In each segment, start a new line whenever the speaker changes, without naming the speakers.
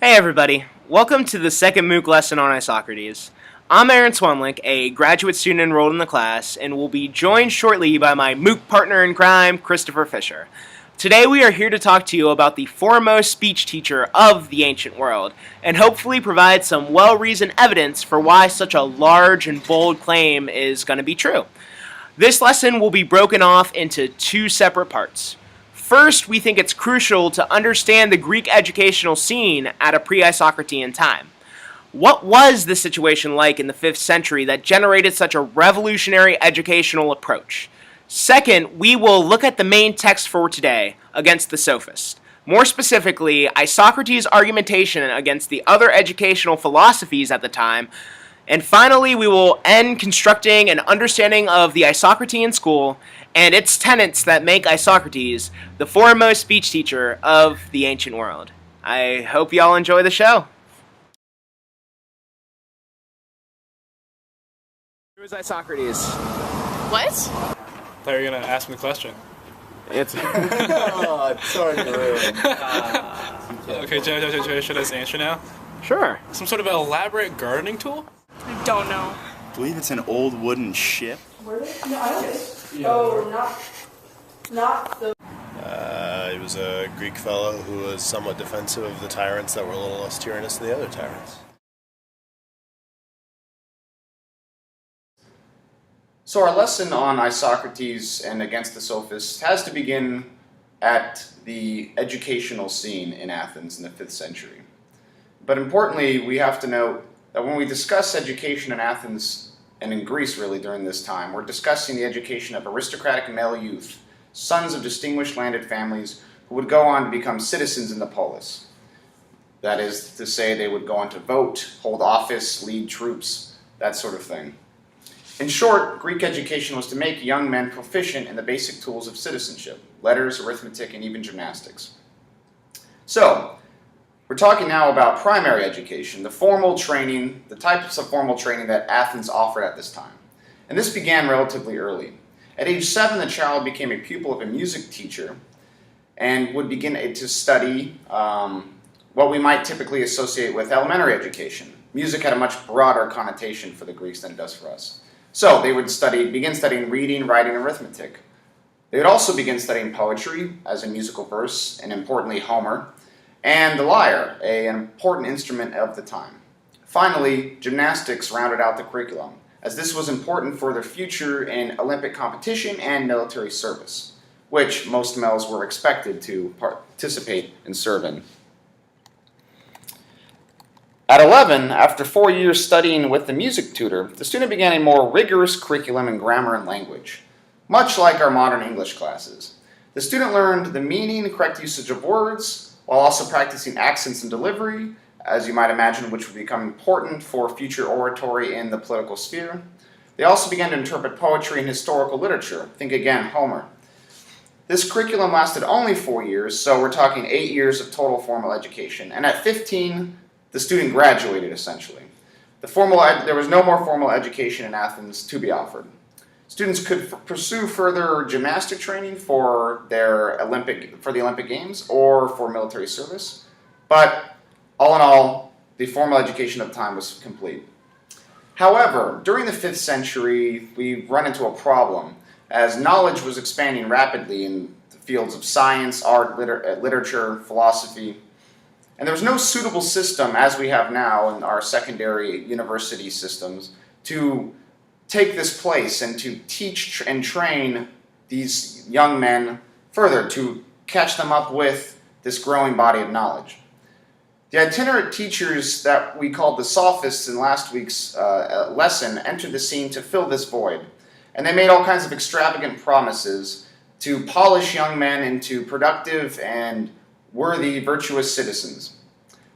Hey everybody, welcome to the second MOOC lesson on Isocrates. I'm Aaron Swanlick, a graduate student enrolled in the class, and will be joined shortly by my MOOC partner in crime, Christopher Fisher. Today we are here to talk to you about the foremost speech teacher of the ancient world, and hopefully provide some well-reasoned evidence for why such a large and bold claim is going to be true. This lesson will be broken off into two separate parts. First, we think it's crucial to understand the Greek educational scene at a pre-Isocratean time. What was the situation like in the 5th century that generated such a revolutionary educational approach? Second, we will look at the main text for today, against the Sophist. More specifically, Isocrates' argumentation against the other educational philosophies at the time. And finally, we will end constructing an understanding of the Isocratean school and its tenets that make Isocrates the foremost speech teacher of the ancient world. I hope y'all enjoy the show. Who is Isocrates?
What?
I thought you were going to ask me the question.
It's
Oh, sorry to ruin.
Okay, should I just answer now?
Sure.
Some sort of elaborate gardening tool?
I don't know.
I believe it's an old wooden ship.
Were they? No, I don't. Oh, not the.
He was a Greek fellow who was somewhat defensive of the tyrants that were a little less tyrannous than the other tyrants.
So our lesson on Isocrates and against the Sophists has to begin at the educational scene in Athens in the 5th century. But importantly, we have to note that when we discuss education in Athens and in Greece really during this time, we're discussing the education of aristocratic male youth, sons of distinguished landed families who would go on to become citizens in the polis. That is to say, they would go on to vote, hold office, lead troops, that sort of thing. In short, Greek education was to make young men proficient in the basic tools of citizenship, letters, arithmetic, and even gymnastics. So, we're talking now about primary education, the formal training, the types of formal training that Athens offered at this time. And this began relatively early. At age 7, the child became a pupil of a music teacher and would begin to study what we might typically associate with elementary education. Music had a much broader connotation for the Greeks than it does for us. So they would begin studying reading, writing, and arithmetic. They would also begin studying poetry, as in musical verse, and importantly Homer, and the lyre, an important instrument of the time. Finally, gymnastics rounded out the curriculum, as this was important for their future in Olympic competition and military service, which most males were expected to participate and serve in. At 11, after 4 years studying with the music tutor, the student began a more rigorous curriculum in grammar and language, much like our modern English classes. The student learned the meaning and correct usage of words, while also practicing accents and delivery, as you might imagine, which would become important for future oratory in the political sphere. They also began to interpret poetry and historical literature. Think again, Homer. This curriculum lasted only 4 years, so we're talking 8 years of total formal education. And at 15, the student graduated, essentially. There was no more formal education in Athens to be offered. Students could pursue further gymnastic training for the Olympic Games or for military service, but all in all, the formal education of the time was complete. However, during the 5th century, we run into a problem, as knowledge was expanding rapidly in the fields of science, art, literature, philosophy, and there was no suitable system, as we have now in our secondary university systems, to take this place and to teach and train these young men further, to catch them up with this growing body of knowledge. The itinerant teachers that we called the Sophists in last week's lesson entered the scene to fill this void, and they made all kinds of extravagant promises to polish young men into productive and worthy, virtuous citizens.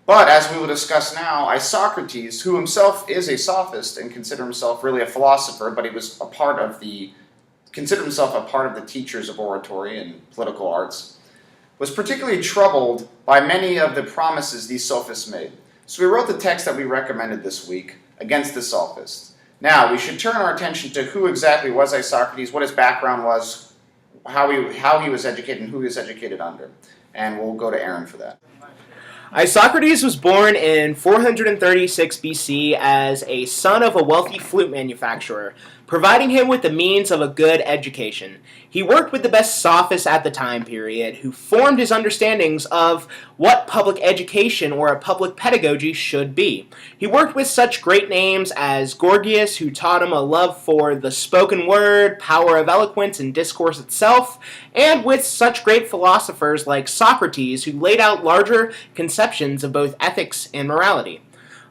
But, as we will discuss now, Isocrates, who himself is a sophist and considered himself really a philosopher, but he was considered himself a part of the teachers of oratory and political arts, was particularly troubled by many of the promises these sophists made. So we wrote the text that we recommended this week, Against the Sophists. Now, we should turn our attention to who exactly was Isocrates, what his background was, how he was educated, and who he was educated under. And we'll go to Aaron for that.
Isocrates was born in 436 BC as a son of a wealthy flute manufacturer, providing him with the means of a good education. He worked with the best sophists at the time period, who formed his understandings of what public education or a public pedagogy should be. He worked with such great names as Gorgias, who taught him a love for the spoken word, power of eloquence, and discourse itself, and with such great philosophers like Isocrates, who laid out larger conceptions of both ethics and morality.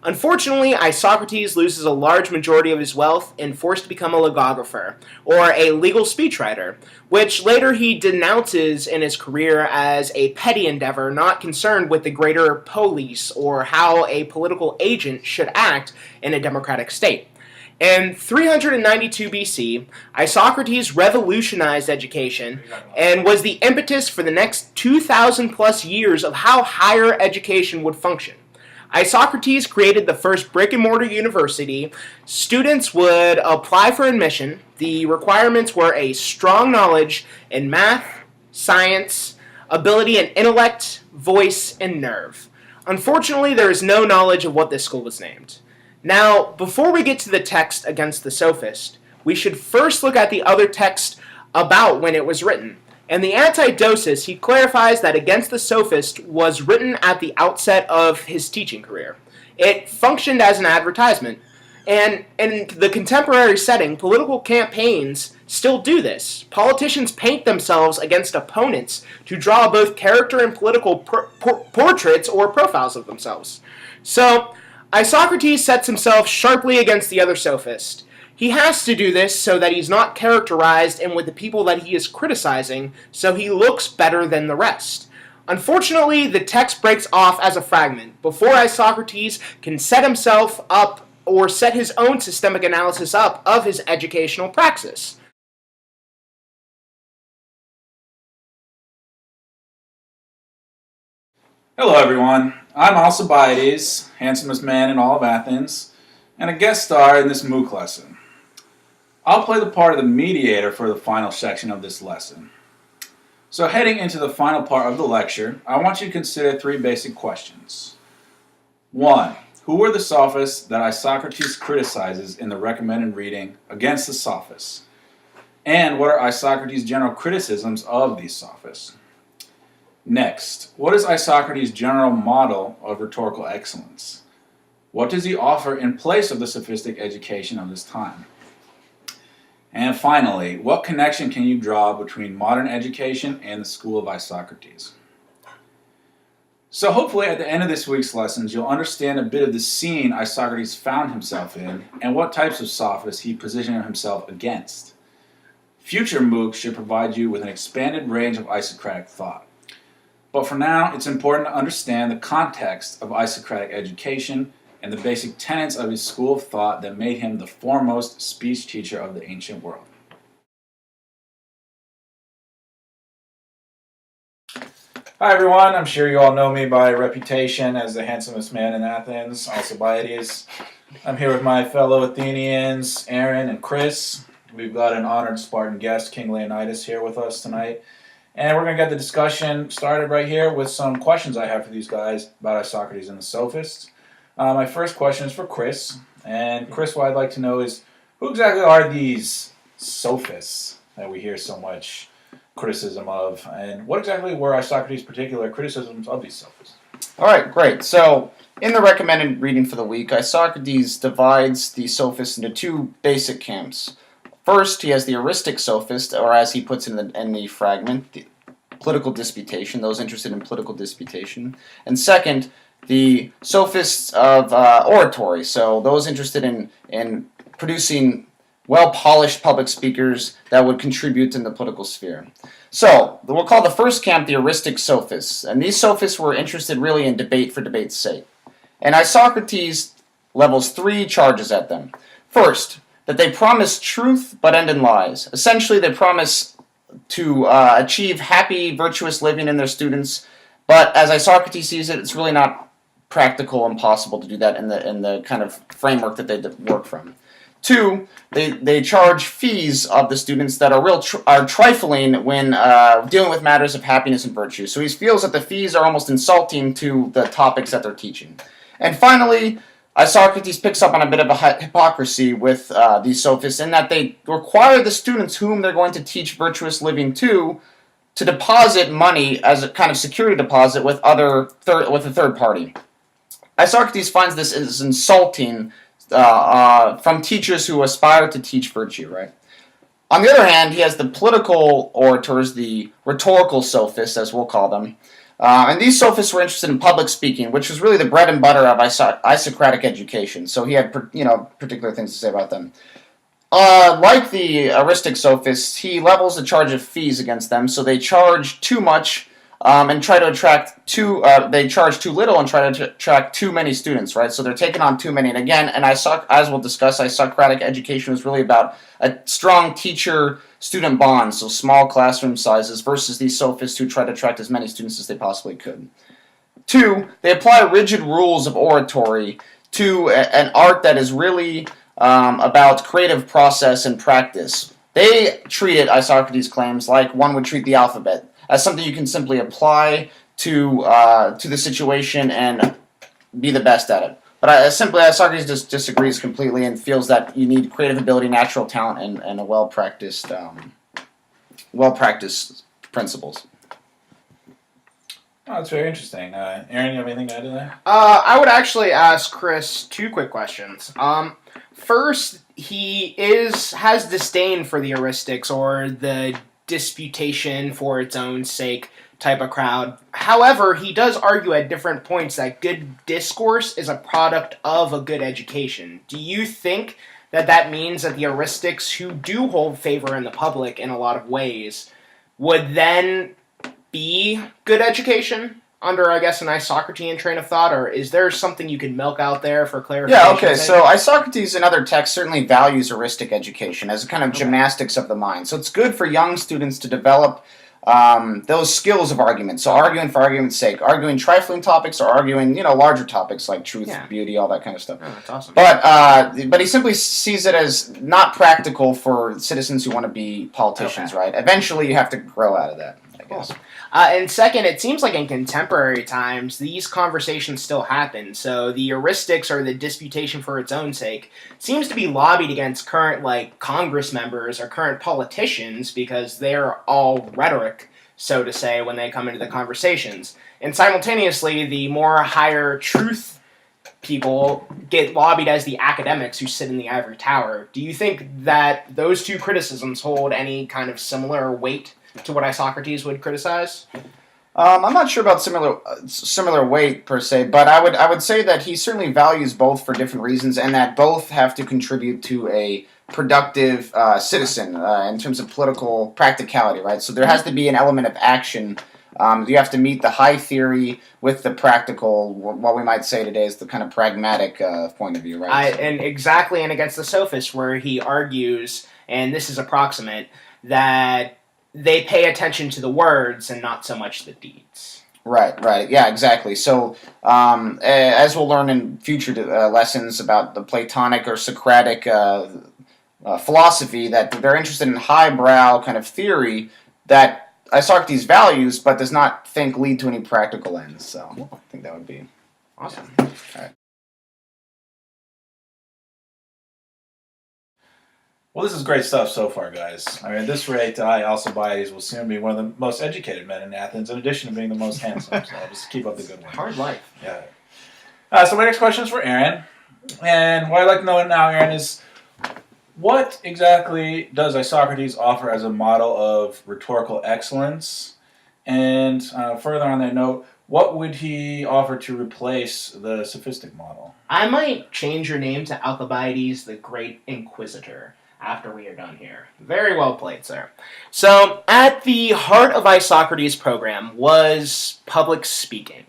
Unfortunately, Isocrates loses a large majority of his wealth and forced to become a logographer, or a legal speechwriter, which later he denounces in his career as a petty endeavor not concerned with the greater polis or how a political agent should act in a democratic state. In 392 BC, Isocrates revolutionized education and was the impetus for the next 2,000 plus years of how higher education would function. Isocrates created the first brick-and-mortar university. Students would apply for admission. The requirements were a strong knowledge in math, science, ability in intellect, voice, and nerve. Unfortunately, there is no knowledge of what this school was named. Now, before we get to the text against the sophist, we should first look at the other text about when it was written. In the Antidosis, he clarifies that Against the Sophist was written at the outset of his teaching career. It functioned as an advertisement, and in the contemporary setting, political campaigns still do this. Politicians paint themselves against opponents to draw both character and political portraits or profiles of themselves. So, Isocrates sets himself sharply against the other sophist. He has to do this so that he's not characterized and with the people that he is criticizing, so he looks better than the rest. Unfortunately, the text breaks off as a fragment before Isocrates can set himself up or set his own systemic analysis up of his educational praxis.
Hello everyone, I'm Alcibiades, handsomest man in all of Athens, and a guest star in this MOOC lesson. I'll play the part of the mediator for the final section of this lesson. So heading into the final part of the lecture, I want you to consider three basic questions. 1. Who were the sophists that Isocrates criticizes in the recommended reading Against the Sophists? And what are Isocrates' general criticisms of these sophists? Next, what is Isocrates' general model of rhetorical excellence? What does he offer in place of the sophistic education of his time? And finally, what connection can you draw between modern education and the school of Isocrates? So hopefully at the end of this week's lessons, you'll understand a bit of the scene Isocrates found himself in and what types of sophists he positioned himself against. Future MOOCs should provide you with an expanded range of Isocratic thought. But for now, it's important to understand the context of Isocratic education and the basic tenets of his school of thought that made him the foremost speech teacher of the ancient world. Hi everyone, I'm sure you all know me by reputation as the handsomest man in Athens, Alcibiades. I'm here with my fellow Athenians, Aaron and Chris. We've got an honored Spartan guest, King Leonidas, here with us tonight. And we're going to get the discussion started right here with some questions I have for these guys about Isocrates and the sophists. My first question is for Chris. And Chris, what I'd like to know is, who exactly are these sophists that we hear so much criticism of? And what exactly were Isocrates' particular criticisms of these sophists?
All right, great. So, in the recommended reading for the week, Isocrates divides the sophists into two basic camps. First, he has the eristic sophist, or as he puts it in the fragment, the political disputation, those interested in political disputation. And second, the sophists of oratory, so those interested in producing well-polished public speakers that would contribute in the political sphere. So, we'll call the first camp the eristic sophists, and these sophists were interested really in debate for debate's sake. And Isocrates levels three charges at them. First, that they promise truth but end in lies. Essentially, they promise to achieve happy, virtuous living in their students, but as Isocrates sees it, it's really not practical and possible to do that in the kind of framework that they work from. 2, they charge fees of the students that are trifling when dealing with matters of happiness and virtue. So he feels that the fees are almost insulting to the topics that they're teaching. And finally, Isocrates picks up on a bit of a hypocrisy with these sophists in that they require the students whom they're going to teach virtuous living to deposit money as a kind of security deposit with a third party. Isocrates finds this as insulting from teachers who aspire to teach virtue, right? On the other hand, he has the political orators, the rhetorical sophists, as we'll call them. And these sophists were interested in public speaking, which was really the bread and butter of Isocratic education. So he had, particular things to say about them. Like the eristic sophists, he levels the charge of fees against them. So they charge too much and try to attract they charge too little and try to attract too many students, right? So they're taking on too many. And again, as we'll discuss, Isocratic education was really about a strong teacher-student bond, so small classroom sizes, versus these sophists who try to attract as many students as they possibly could. 2, they apply rigid rules of oratory to an art that is really about creative process and practice. They treat it, Isocrates claims, like one would treat the alphabet, as something you can simply apply to the situation and be the best at it. But Isocrates just disagrees completely and feels that you need creative ability, natural talent, and a well-practiced principles.
Oh, that's very interesting. Aaron, you have anything to add to that?
I would actually ask Chris 2 quick questions. First, he has disdain for the euristics or the disputation for its own sake type of crowd. However, he does argue at different points that good discourse is a product of a good education. Do you think that means that the euristics, who do hold favor in the public in a lot of ways, would then be good education under, I guess, an Isocratean train of thought? Or is there something you could milk out there for clarification?
Yeah, okay, so Isocrates in other texts certainly values heuristic education as a kind of gymnastics of the mind. So it's good for young students to develop those skills of argument. So arguing for argument's sake, arguing trifling topics or arguing, larger topics like truth, beauty, all that kind of stuff.
Oh, that's awesome.
But he simply sees it as not practical for citizens who want to be politicians, right? Eventually you have to grow out of that, I guess.
Cool. And second, it seems like in contemporary times, these conversations still happen. So the euristics, or the disputation for its own sake, seems to be lobbied against current, Congress members or current politicians because they're all rhetoric, so to say, when they come into the conversations. And simultaneously, the more higher truth people get lobbied as the academics who sit in the ivory tower. Do you think that those two criticisms hold any kind of similar weight to what Isocrates would criticize?
I'm not sure about similar weight per se, but I would say that he certainly values both for different reasons, and that both have to contribute to a productive citizen in terms of political practicality, right? So there has to be an element of action. You have to meet the high theory with the practical, what we might say today is the kind of pragmatic point of view, right?
And against the sophist, where he argues, and this is approximate, that they pay attention to the words and not so much the deeds.
Right. Yeah, exactly. So, as we'll learn in future lessons about the Platonic or Socratic philosophy, that they're interested in highbrow kind of theory that Isocrates values, but does not think lead to any practical ends. So, I think that would be
awesome.
All right.
Well, this is great stuff so far, guys. I mean, at this rate, Alcibiades will soon be one of the most educated men in Athens, in addition to being the most handsome. So just keep up the good work.
Hard life.
Yeah. So my next question is for Aaron. And what I'd like to know now, Aaron, is what exactly does Isocrates offer as a model of rhetorical excellence? And further on that note, what would he offer to replace the sophistic model?
I might change your name to Alcibiades the Great Inquisitor after we are done here. Very well played, sir. So, at the heart of Isocrates' program was public speaking.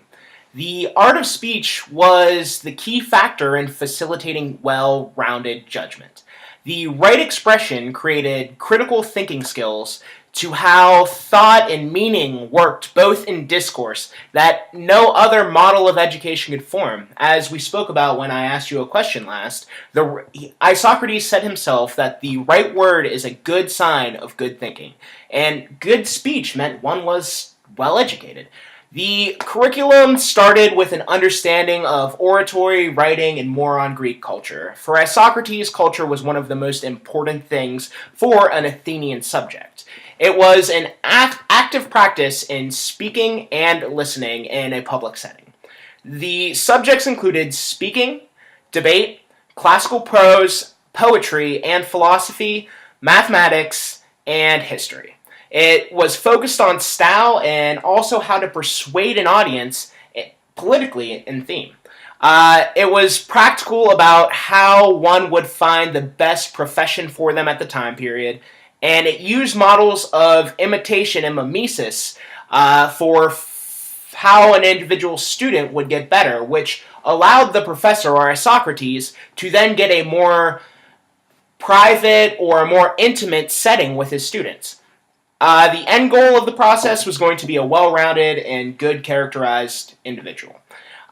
The art of speech was the key factor in facilitating well-rounded judgment. The right expression created critical thinking skills to how thought and meaning worked both in discourse that no other model of education could form. As we spoke about when I asked you a question last, Isocrates said himself that the right word is a good sign of good thinking, and good speech meant one was well educated. The curriculum started with an understanding of oratory, writing, and more on Greek culture. For Isocrates, culture was one of the most important things for an Athenian subject. It was an active practice in speaking and listening in a public setting. The subjects included speaking, debate, classical prose, poetry, and philosophy, mathematics, and history. It was focused on style and also how to persuade an audience politically in theme. It was practical about how one would find the best profession for them at the time period, and it used models of imitation and mimesis for how an individual student would get better, which allowed the professor, or Isocrates, to then get a more private or a more intimate setting with his students. The end goal of the process was going to be a well-rounded and good characterized individual.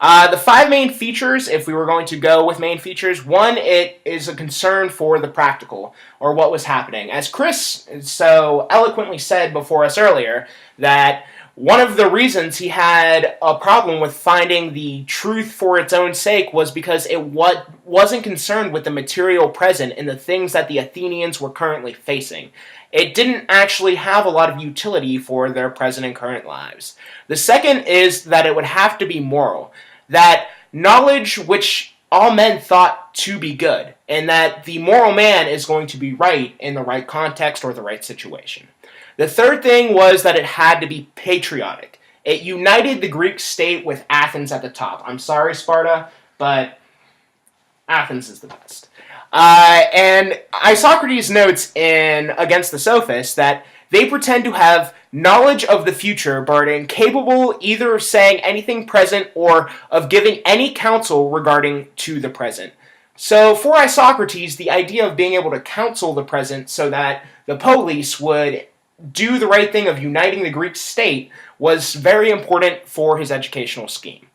The 5 main features, if we were going to go with main features, one, it is a concern for the practical, or what was happening. As Chris so eloquently said before us earlier, that one of the reasons he had a problem with finding the truth for its own sake was because it wasn't concerned with the material present and the things that the Athenians were currently facing. It didn't actually have a lot of utility for their present and current lives. The second is that it would have to be moral, that knowledge which all men thought to be good, and that the moral man is going to be right in the right context or the right situation. The third thing was that it had to be patriotic. It united the Greek state with Athens at the top. I'm sorry, Sparta, but Athens is the best. And Isocrates notes in Against the Sophists that they pretend to have knowledge of the future, but are incapable either of saying anything present or of giving any counsel regarding to the present. So for Isocrates, the idea of being able to counsel the present so that the police would do the right thing of uniting the Greek state was very important for his educational scheme.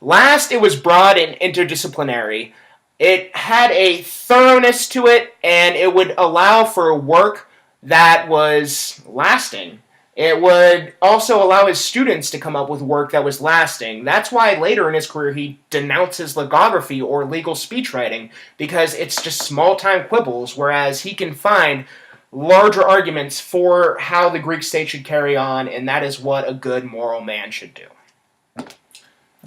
Last, it was broad and interdisciplinary. It had a thoroughness to it, and it would allow for work that was lasting. It would also allow his students to come up with work that was lasting. That's why later in his career he denounces logography or legal speech writing, because it's just small-time quibbles, whereas he can find larger arguments for how the Greek state should carry on, and that is what a good moral man should do.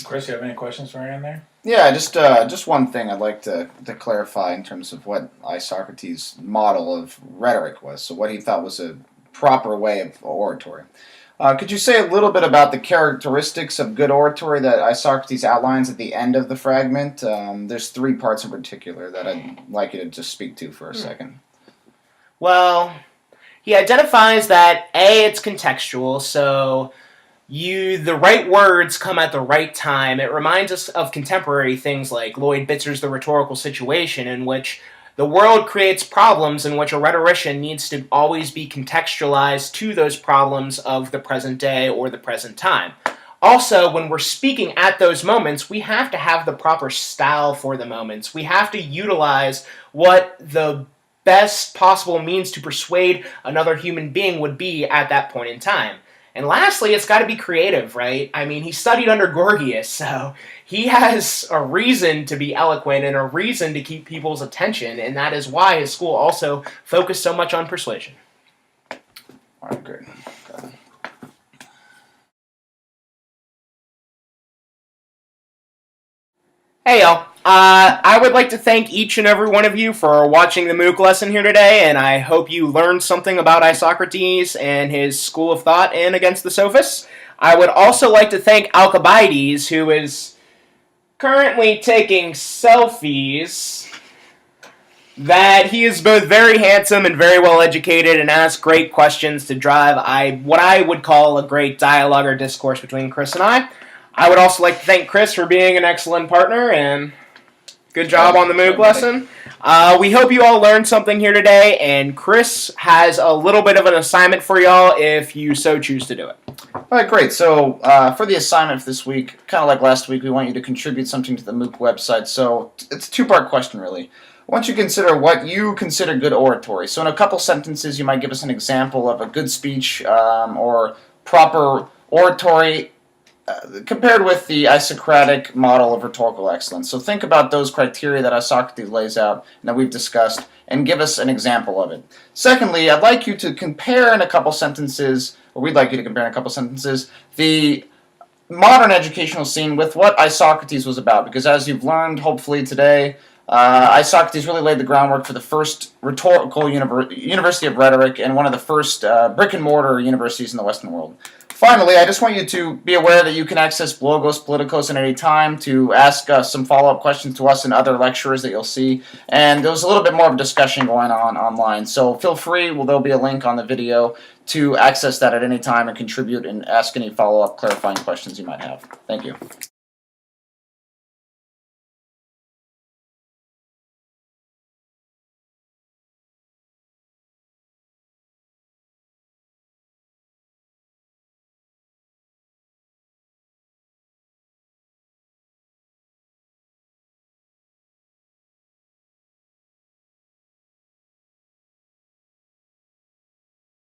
Chris, you have any questions for Aaron there?
Yeah, just one thing I'd like to clarify in terms of what Isocrates' model of rhetoric was, so what he thought was a proper way of oratory. Could you say a little bit about the characteristics of good oratory that Isocrates outlines at the end of the fragment? There's 3 parts in particular that I'd like you to just speak to for a second.
Well, he identifies that A, it's contextual, so the right words come at the right time. It reminds us of contemporary things like Lloyd Bitzer's The Rhetorical Situation, in which the world creates problems in which a rhetorician needs to always be contextualized to those problems of the present day or the present time. Also, when we're speaking at those moments, we have to have the proper style for the moments. We have to utilize what the best possible means to persuade another human being would be at that point in time. And lastly, it's got to be creative, right? I mean, he studied under Gorgias, so he has a reason to be eloquent and a reason to keep people's attention, and that is why his school also focused so much on persuasion.
All right, great.
Hey, y'all. I would like to thank each and every one of you for watching the MOOC lesson here today, and I hope you learned something about Isocrates and his school of thought in Against the Sophists. I would also like to thank Alcibiades, who is currently taking selfies, that he is both very handsome and very well educated and asks great questions to drive what I would call a great dialogue or discourse between Chris and I. I would also like to thank Chris for being an excellent partner, and Good job on the MOOC lesson. We hope you all learned something here today, and Chris has a little bit of an assignment for y'all if you so choose to do it.
All right, great. So for the assignment for this week, kind of like last week, we want you to contribute something to the MOOC website. So it's a two-part question, really. I want you to consider what you consider good oratory. So in a couple sentences, you might give us an example of a good speech or proper oratory compared with the Isocratic model of rhetorical excellence. So think about those criteria that Isocrates lays out and that we've discussed, and give us an example of it. Secondly, I'd like you to compare in a couple sentences, or we'd like you to compare in a couple sentences, the modern educational scene with what Isocrates was about. Because as you've learned, hopefully today, Isocrates really laid the groundwork for the first rhetorical university of rhetoric and one of the first brick-and-mortar universities in the Western world. Finally, I just want you to be aware that you can access Blogos Politikos at any time to ask some follow-up questions to us and other lecturers that you'll see. And there's a little bit more of a discussion going on online. So feel free, there'll be a link on the video to access that at any time and contribute and ask any follow-up clarifying questions you might have. Thank you.